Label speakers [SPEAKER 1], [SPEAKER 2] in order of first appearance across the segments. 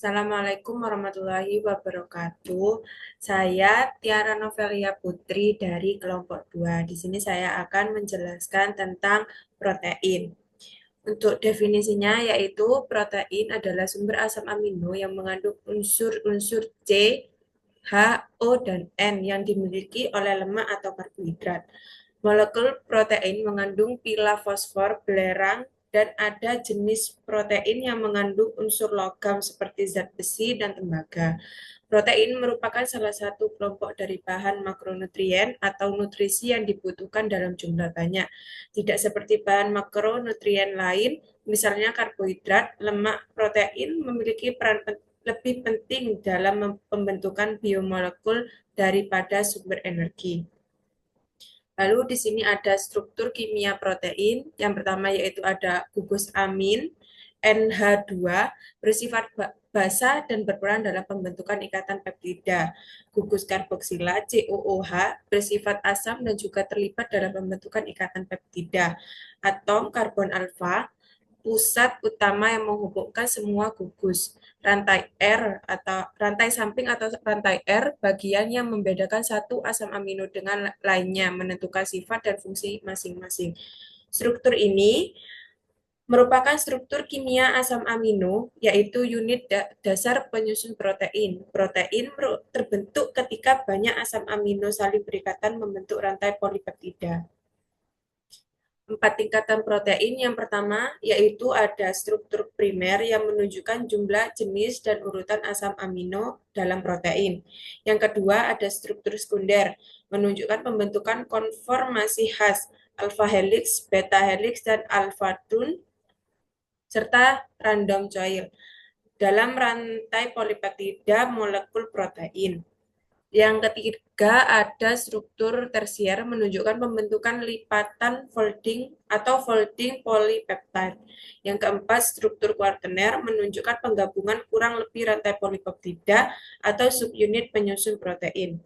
[SPEAKER 1] Assalamualaikum warahmatullahi wabarakatuh. Saya Tiara Novelia Putri dari kelompok 2. Di sini saya akan menjelaskan tentang protein. Untuk definisinya yaitu protein adalah sumber asam amino yang mengandung unsur-unsur C, H, O, dan N yang dimiliki oleh lemak atau karbohidrat. Molekul protein mengandung pila fosfor, belerang, dan ada jenis protein yang mengandung unsur logam seperti zat besi dan tembaga. Protein merupakan salah satu kelompok dari bahan makronutrien atau nutrisi yang dibutuhkan dalam jumlah banyak. Tidak seperti bahan makronutrien lain, misalnya karbohidrat, lemak, protein memiliki peran lebih penting dalam pembentukan biomolekul daripada sumber energi. Lalu di sini ada struktur kimia protein. Yang pertama yaitu ada gugus amin NH2 bersifat basa dan berperan dalam pembentukan ikatan peptida. Gugus karboksila COOH bersifat asam dan juga terlibat dalam pembentukan ikatan peptida. Atom karbon alfa pusat utama yang menghubungkan semua gugus. Rantai R atau rantai samping atau rantai R bagian yang membedakan satu asam amino dengan lainnya, menentukan sifat dan fungsi masing-masing. Struktur ini merupakan struktur kimia asam amino, yaitu unit dasar penyusun protein. Protein terbentuk ketika banyak asam amino saling berikatan membentuk rantai polipeptida. 4 tingkatan protein. Yang pertama yaitu ada struktur primer yang menunjukkan jumlah jenis dan urutan asam amino dalam protein. Yang kedua ada struktur sekunder menunjukkan pembentukan konformasi khas alpha helix, beta helix, dan alpha tun serta random coil dalam rantai polipeptida molekul protein. Yang ketiga ada struktur tersier menunjukkan pembentukan lipatan folding atau folding polypeptide. Yang keempat struktur kuartener menunjukkan penggabungan kurang lebih rantai polipeptida atau subunit penyusun protein.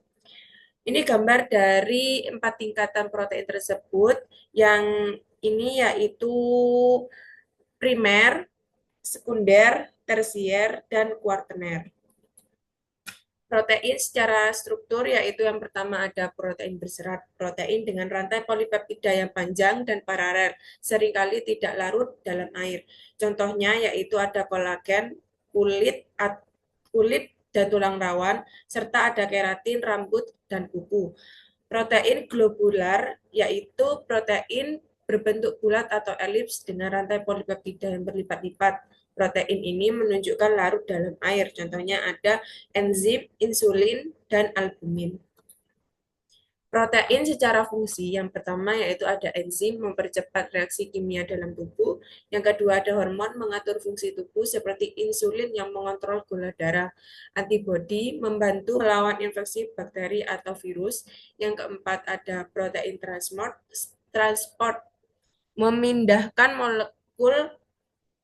[SPEAKER 1] Ini gambar dari 4 tingkatan protein tersebut. Yang ini yaitu primer, sekunder, tersier, dan kuartener. Protein secara struktur yaitu yang pertama ada protein berserat, protein dengan rantai polipeptida yang panjang dan paralel, seringkali tidak larut dalam air. Contohnya yaitu ada kolagen, kulit, kulit dan tulang rawan, serta ada keratin, rambut, dan kuku. Protein globular yaitu protein berbentuk bulat atau elips dengan rantai polipeptida yang berlipat-lipat. Protein ini menunjukkan larut dalam air. Contohnya ada enzim, insulin, dan albumin. Protein secara fungsi, yang pertama yaitu ada enzim mempercepat reaksi kimia dalam tubuh. Yang kedua ada hormon mengatur fungsi tubuh seperti insulin yang mengontrol gula darah. Antibodi membantu melawan infeksi bakteri atau virus. Yang keempat ada protein transport memindahkan molekul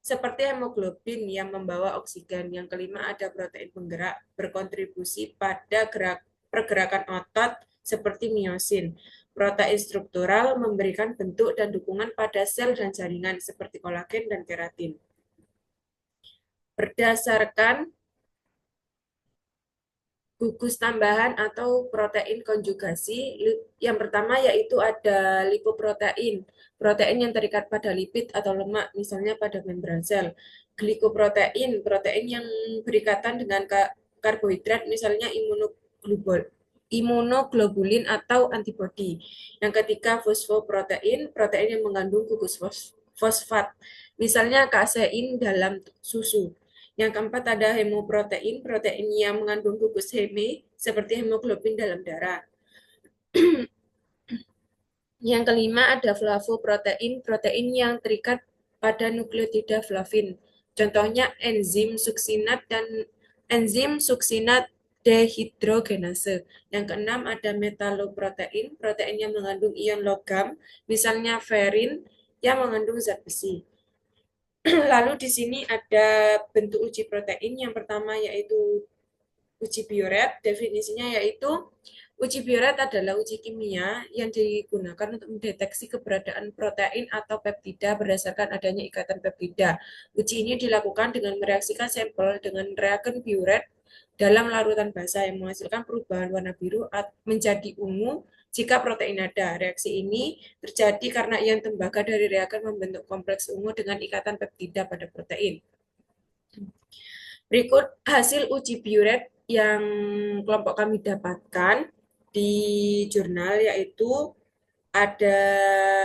[SPEAKER 1] seperti hemoglobin yang membawa oksigen. Yang kelima ada protein penggerak berkontribusi pada pergerakan otot seperti miosin. Protein struktural memberikan bentuk dan dukungan pada sel dan jaringan seperti kolagen dan keratin. Berdasarkan gugus tambahan atau protein konjugasi, yang pertama yaitu ada lipoprotein, protein yang terikat pada lipid atau lemak, misalnya pada membran sel. Glikoprotein, protein yang berikatan dengan karbohidrat, misalnya imunoglobulin atau antibodi. Yang ketiga fosfoprotein, protein yang mengandung gugus fosfat, misalnya kasein dalam susu. Yang keempat ada hemoprotein, protein yang mengandung gugus heme seperti hemoglobin dalam darah. Yang kelima ada flavoprotein, protein yang terikat pada nukleotida flavin. Contohnya enzim suksinat dan enzim suksinat dehidrogenase. Yang keenam ada metaloprotein, protein yang mengandung ion logam, misalnya ferin yang mengandung zat besi. Lalu di sini ada bentuk uji protein. Yang pertama yaitu uji bioret, definisinya yaitu Uji bioret adalah uji kimia yang digunakan untuk mendeteksi keberadaan protein atau peptida berdasarkan adanya ikatan peptida. Uji ini dilakukan dengan mereaksikan sampel dengan reagen bioret dalam larutan basah yang menghasilkan perubahan warna biru menjadi ungu jika protein ada. Reaksi ini terjadi karena ion tembaga dari reagen membentuk kompleks ungu dengan ikatan peptida pada protein. Berikut hasil uji bioret yang kelompok kami dapatkan di jurnal, yaitu ada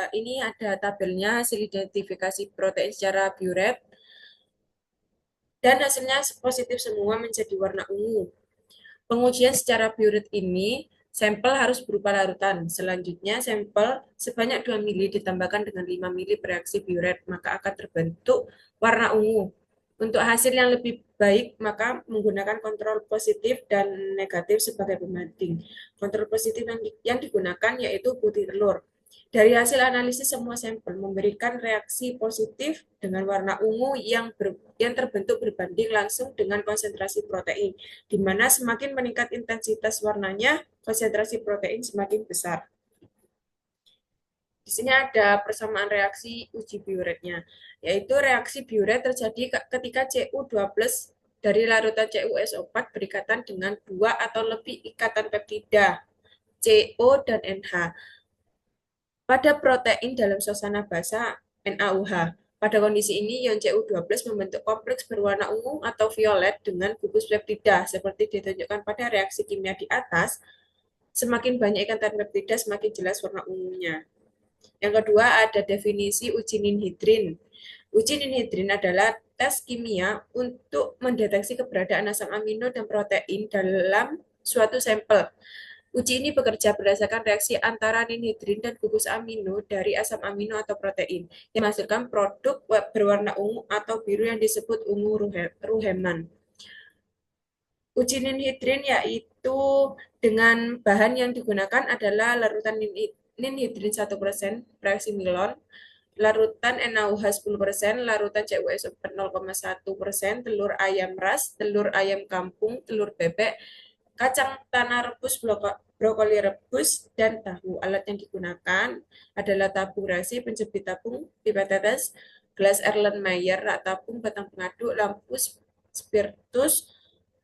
[SPEAKER 1] ada tabelnya hasil identifikasi protein secara bioret dan hasilnya positif semua menjadi warna ungu. Pengujian secara bioret ini sampel harus berupa larutan. Selanjutnya sampel sebanyak 2 mili ditambahkan dengan 5 mili bereaksi bioret maka akan terbentuk warna ungu. Untuk hasil yang lebih baik, maka menggunakan kontrol positif dan negatif sebagai pembanding. Kontrol positif yang digunakan yaitu putih telur. Dari hasil analisis semua sampel memberikan reaksi positif dengan warna ungu yang terbentuk berbanding langsung dengan konsentrasi protein, di mana semakin meningkat intensitas warnanya, konsentrasi protein semakin besar. Di sini ada persamaan reaksi uji bioretnya, yaitu reaksi bioret terjadi ketika Cu2+ dari larutan CuSO4 berikatan dengan dua atau lebih ikatan peptida, CO dan NH, pada protein dalam suasana basah NaOH. Pada kondisi ini, ion Cu2+ membentuk kompleks berwarna ungu atau violet dengan gugus peptida, seperti ditunjukkan pada reaksi kimia di atas. Semakin banyak ikatan peptida, semakin jelas warna ungunya. Yang kedua, ada definisi uji ninhidrin. Uji ninhidrin adalah tes kimia untuk mendeteksi keberadaan asam amino dan protein dalam suatu sampel. Uji ini bekerja berdasarkan reaksi antara ninhidrin dan gugus amino dari asam amino atau protein yang menghasilkan produk berwarna ungu atau biru yang disebut ungu Ruheman. Uji ninhidrin yaitu dengan bahan yang digunakan adalah larutan ninhidrin 1%, reaksi Milon, larutan NaOH 10%, larutan CuSO4 0,1%, telur ayam ras, telur ayam kampung, telur bebek, kacang tanah rebus, brokoli rebus, dan tahu. Alat yang digunakan adalah tabung reaksi, penjepit tabung, pipet tetes, gelas Erlenmeyer, rak tabung, batang pengaduk, lampu, spiritus,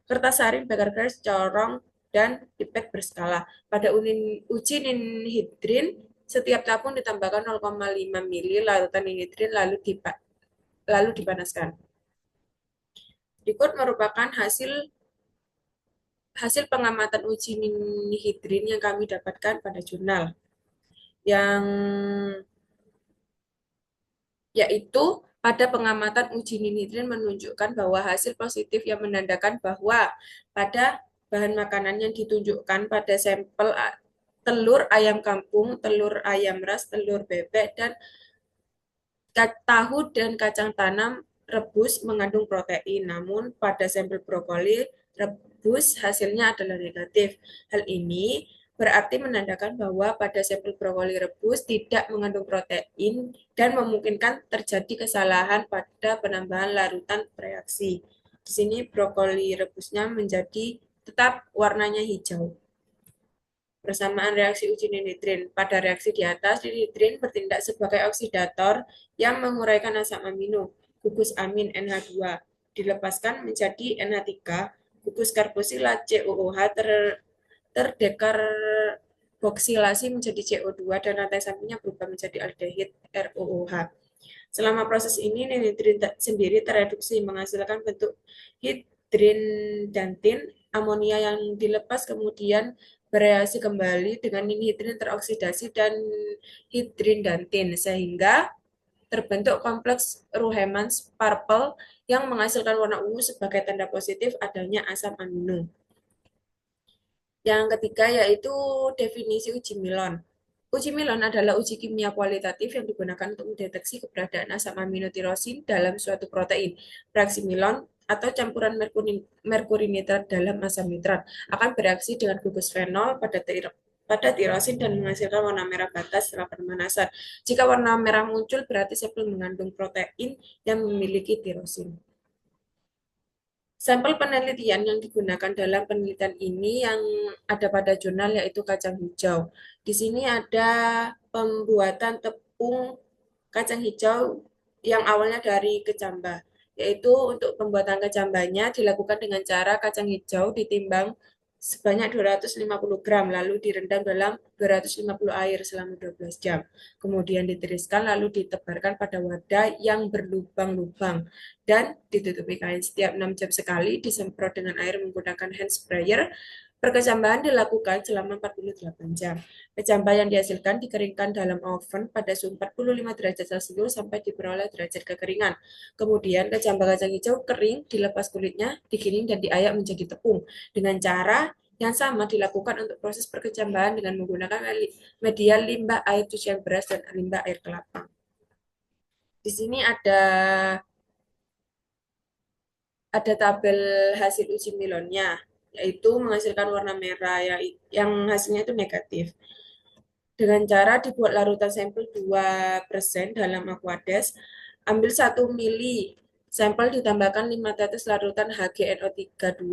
[SPEAKER 1] kertas saring, bakar gas, corong, dan pipet berskala. Pada uji ninhidrin, setiap tabung ditambahkan 0,5 mili larutan ninhidrin lalu dipanaskan. Berikut merupakan hasil hasil pengamatan uji ninhidrin yang kami dapatkan pada jurnal, yang yaitu pada pengamatan uji ninhidrin menunjukkan bahwa hasil positif yang menandakan bahwa pada bahan makanan yang ditunjukkan pada sampel telur ayam kampung, telur ayam ras, telur bebek, dan tahu dan kacang tanam rebus mengandung protein. Namun pada sampel brokoli rebus hasilnya adalah negatif. Hal ini berarti menandakan bahwa pada sampel brokoli rebus tidak mengandung protein dan memungkinkan terjadi kesalahan pada penambahan larutan reaksi. Di sini brokoli rebusnya menjadi tetap warnanya hijau. Persamaan reaksi uji ninhidrin. Pada reaksi di atas, ninhidrin bertindak sebagai oksidator yang menguraikan asam amino, gugus amin NH2, dilepaskan menjadi NH3, gugus karbosila COOH terdekarboksilasi menjadi CO2 dan rantai sampingnya berubah menjadi aldehid ROOH. Selama proses ini, ninhidrin sendiri tereduksi menghasilkan bentuk hidrindantin amonia yang dilepas kemudian bereaksi kembali dengan ninhidrin teroksidasi dan hidrindantin sehingga terbentuk kompleks Ruheman purple yang menghasilkan warna ungu sebagai tanda positif adanya asam amino. Yang ketiga yaitu definisi uji Milon. Uji Milon adalah uji kimia kualitatif yang digunakan untuk mendeteksi keberadaan asam amino tirosin dalam suatu protein. Reaksi Milon atau campuran merkuri nitrat dalam asam nitrat akan bereaksi dengan gugus fenol pada tirosin dan menghasilkan warna merah bata setelah pemanasan. Jika warna merah muncul, berarti sampel mengandung protein yang memiliki tirosin. Sampel penelitian yang digunakan dalam penelitian ini yang ada pada jurnal yaitu kacang hijau. Di sini ada pembuatan tepung kacang hijau yang awalnya dari kecambah, yaitu untuk pembuatan kecambahnya dilakukan dengan cara kacang hijau ditimbang sebanyak 250 gram, lalu direndam dalam 250 air selama 12 jam. Kemudian ditiriskan lalu ditebarkan pada wadah yang berlubang-lubang dan ditutupi kain. Setiap 6 jam sekali disemprot dengan air menggunakan hand sprayer. Perkecambahan dilakukan selama 48 jam. Kecambah yang dihasilkan dikeringkan dalam oven pada suhu 45 derajat Celcius sampai diperoleh derajat kekeringan. Kemudian kecambah kacang hijau kering, dilepas kulitnya, digiling dan diayak menjadi tepung. Dengan cara yang sama dilakukan untuk proses perkecambahan dengan menggunakan media limbah air cucian beras dan limbah air kelapa. Di sini ada tabel hasil uji Milonnya, yaitu menghasilkan warna merah yang hasilnya itu negatif. Dengan cara dibuat larutan sampel 2% dalam Aquades, ambil 1 mili sampel ditambahkan 5 tetes larutan HgNO32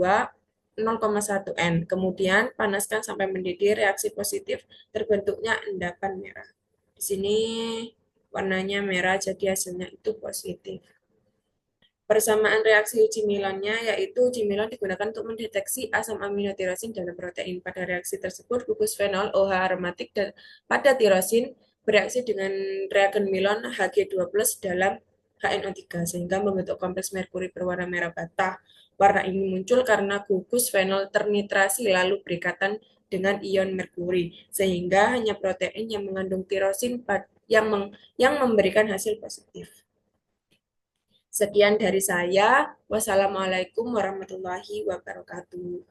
[SPEAKER 1] 0,1 N. Kemudian panaskan sampai mendidih, reaksi positif terbentuknya endapan merah. Di sini warnanya merah jadi hasilnya itu positif. Persamaan reaksi uji Milannya yaitu uji Milan digunakan untuk mendeteksi asam amino tirosin dalam protein. Pada reaksi tersebut, gugus fenol OH aromatik dan pada tirosin bereaksi dengan reagen Milan Hg2+ dalam HNO3 sehingga membentuk kompleks merkuri berwarna merah bata. Warna ini muncul karena gugus fenol ternitrasi lalu berikatan dengan ion merkuri sehingga hanya protein yang mengandung tirosin yang memberikan hasil positif. Sekian dari saya. Wassalamualaikum warahmatullahi wabarakatuh.